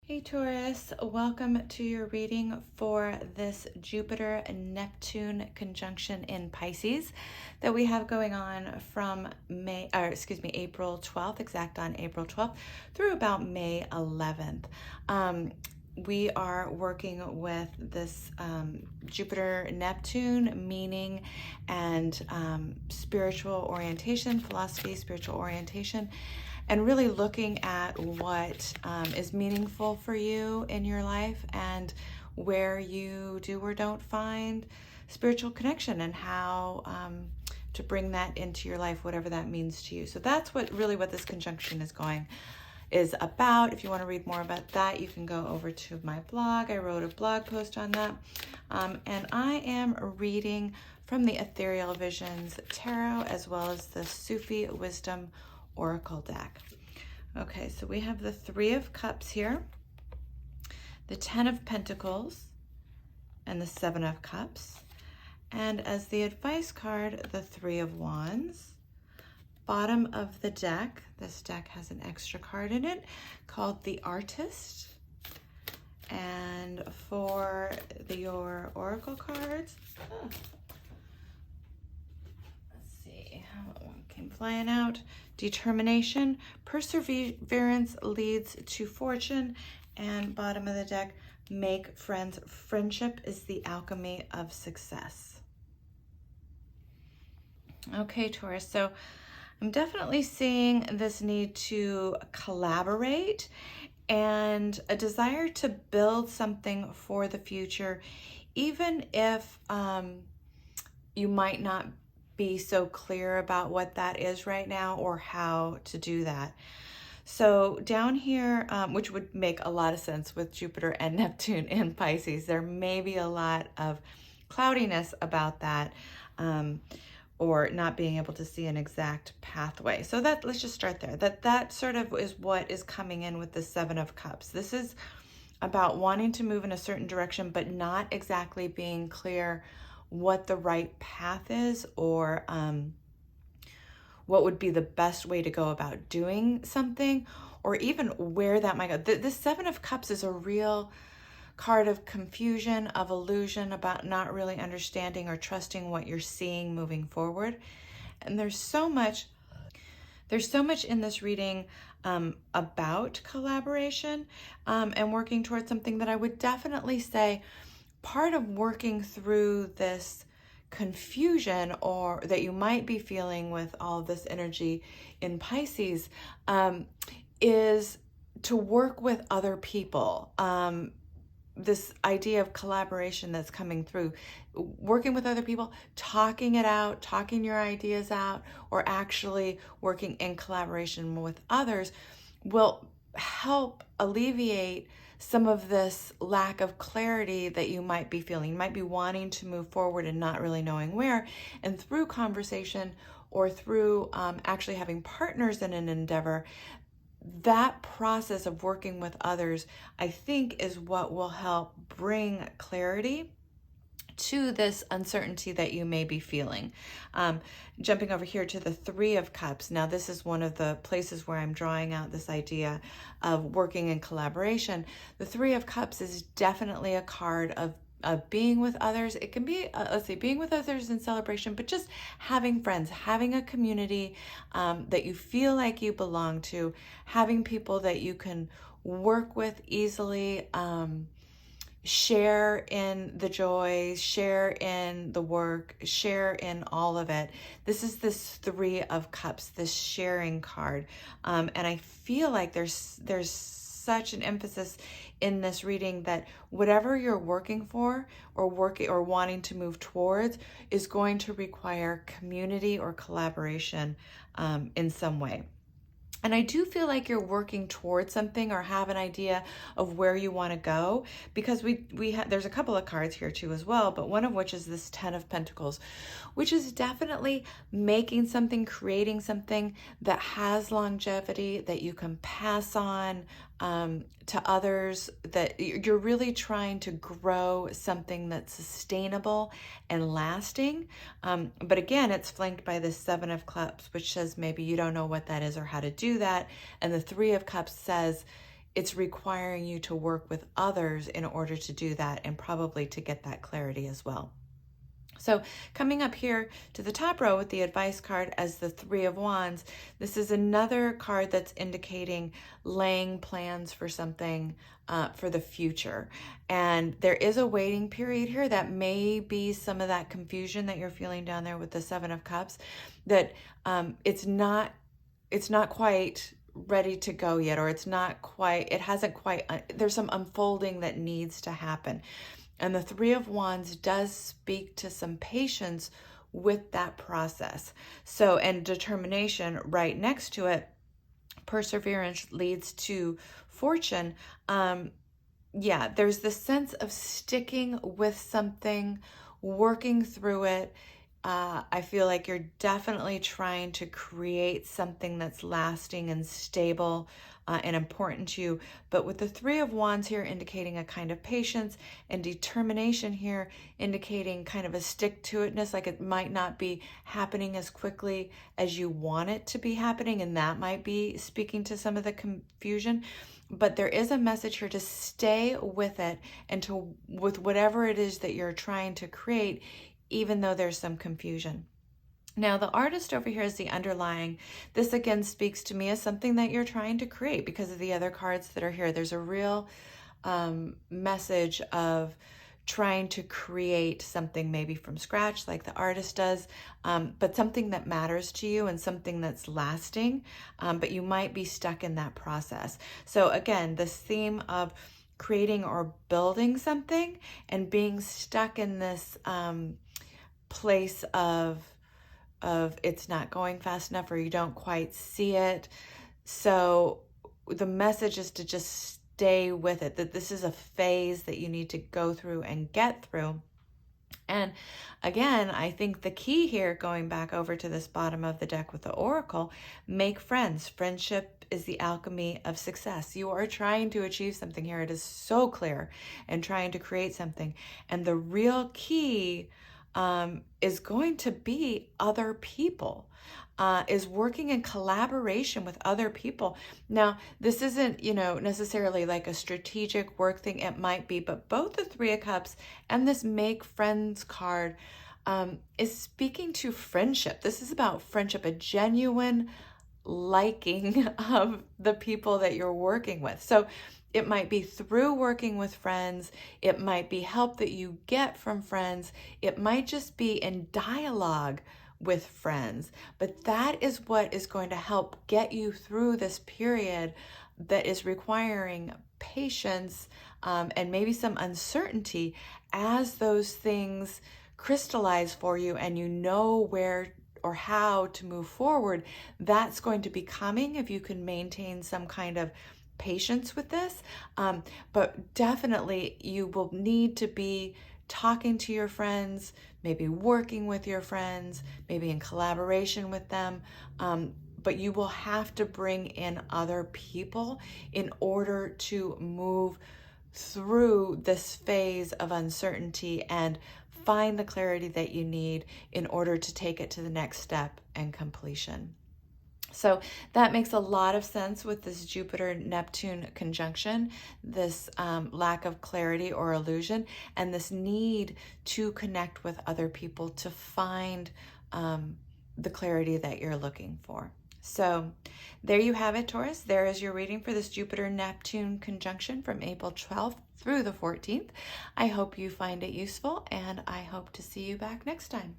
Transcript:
Hey Taurus, welcome to your reading for this Jupiter and Neptune conjunction in Pisces that we have going on from April 12th, exact on April 12th, through about May 11th. We are working with this Jupiter-Neptune meaning and spiritual orientation, philosophy, spiritual orientation, and really looking at what is meaningful for you in your life and where you do or don't find spiritual connection and how to bring that into your life, whatever that means to you. So that's what this conjunction is about. If you want to read more about that, you can go over to my blog. I wrote a blog post on that. And I am reading from the Ethereal Visions Tarot as well as the Sufi Wisdom Oracle deck. Okay, so we have the Three of Cups here, the Ten of Pentacles, and the Seven of Cups. And as the advice card, the Three of Wands. Bottom of the deck, this deck has an extra card in it called the Artist. And for your Oracle cards, let's see, one came flying out. Determination, perseverance leads to fortune, and bottom of the deck, make friends. Friendship is the alchemy of success. Okay, Taurus, so I'm definitely seeing this need to collaborate and a desire to build something for the future, even if you might not be so clear about what that is right now or how to do that. So down here, which would make a lot of sense with Jupiter and Neptune in Pisces, there may be a lot of cloudiness about that, or not being able to see an exact pathway. So let's just start there. That sort of is what is coming in with the Seven of Cups. This is about wanting to move in a certain direction, but not exactly being clear what the right path is or what would be the best way to go about doing something, or even where that might go. The Seven of Cups is a real card of confusion, of illusion, about not really understanding or trusting what you're seeing moving forward. And there's so much in this reading about collaboration and working towards something that I would definitely say part of working through this confusion or that you might be feeling with all this energy in Pisces is to work with other people. This idea of collaboration that's coming through, working with other people, talking it out, talking your ideas out, or actually working in collaboration with others will help alleviate some of this lack of clarity that you might be feeling. You might be wanting to move forward and not really knowing where. And through conversation or through actually having partners in an endeavor, that process of working with others, I think, is what will help bring clarity to this uncertainty that you may be feeling. Jumping over here to the Three of Cups. Now, this is one of the places where I'm drawing out this idea of working in collaboration. The Three of Cups is definitely a card of being with others. It can be, let's say, being with others in celebration, but just having friends, having a community that you feel like you belong to, having people that you can work with easily, share in the joy, share in the work, share in all of it. This is this Three of Cups, this sharing card. And I feel like there's such an emphasis in this reading that whatever you're working for or wanting to move towards is going to require community or collaboration in some way. And I do feel like you're working towards something or have an idea of where you want to go, because there's a couple of cards here too as well, but one of which is this Ten of Pentacles, which is definitely making something, creating something that has longevity, that you can pass on to others, that you're really trying to grow something that's sustainable and lasting. But again, it's flanked by the Seven of Cups, which says maybe you don't know what that is or how to do that. And the Three of Cups says it's requiring you to work with others in order to do that, and probably to get that clarity as well. So coming up here to the top row with the advice card as the Three of Wands, this is another card that's indicating laying plans for something for the future. And there is a waiting period here. That may be some of that confusion that you're feeling down there with the Seven of Cups, that it's not quite ready to go yet, or it hasn't quite, there's some unfolding that needs to happen. And the Three of Wands does speak to some patience with that process. So, and determination right next to it, perseverance leads to fortune. Yeah, there's the sense of sticking with something, working through it. I feel like you're definitely trying to create something that's lasting and stable and important to you. But with the Three of Wands here indicating a kind of patience, and determination here indicating kind of a stick-to-itness, like it might not be happening as quickly as you want it to be happening, and that might be speaking to some of the confusion. But there is a message here to stay with it, and with whatever it is that you're trying to create, even though there's some confusion. Now, the Artist over here is the underlying. This again speaks to me as something that you're trying to create because of the other cards that are here. There's a real message of trying to create something maybe from scratch like the Artist does, but something that matters to you and something that's lasting, but you might be stuck in that process. So again, this theme of creating or building something and being stuck in this place of it's not going fast enough, or you don't quite see it. So the message is to just stay with it, that this is a phase that you need to go through and get through. And again, I think the key here, going back over to this bottom of the deck with the Oracle, make friends. Friendship is the alchemy of success. You are trying to achieve something here. It is so clear, and trying to create something. And the real key is going to be other people, is working in collaboration with other people. Now, this isn't, necessarily like a strategic work thing. It might be, but both the Three of Cups and this Make Friends card is speaking to friendship. This is about friendship, a genuine liking of the people that you're working with. So it might be through working with friends. It might be help that you get from friends. It might just be in dialogue with friends. But that is what is going to help get you through this period that is requiring patience and maybe some uncertainty as those things crystallize for you and you know where or how to move forward. That's going to be coming if you can maintain some kind of patience with this, but definitely you will need to be talking to your friends, maybe working with your friends, maybe in collaboration with them, but you will have to bring in other people in order to move through this phase of uncertainty and find the clarity that you need in order to take it to the next step and completion. So that makes a lot of sense with this Jupiter-Neptune conjunction, this lack of clarity or illusion, and this need to connect with other people to find the clarity that you're looking for. So there you have it, Taurus. There is your reading for this Jupiter-Neptune conjunction from April 12th through the 14th. I hope you find it useful, and I hope to see you back next time.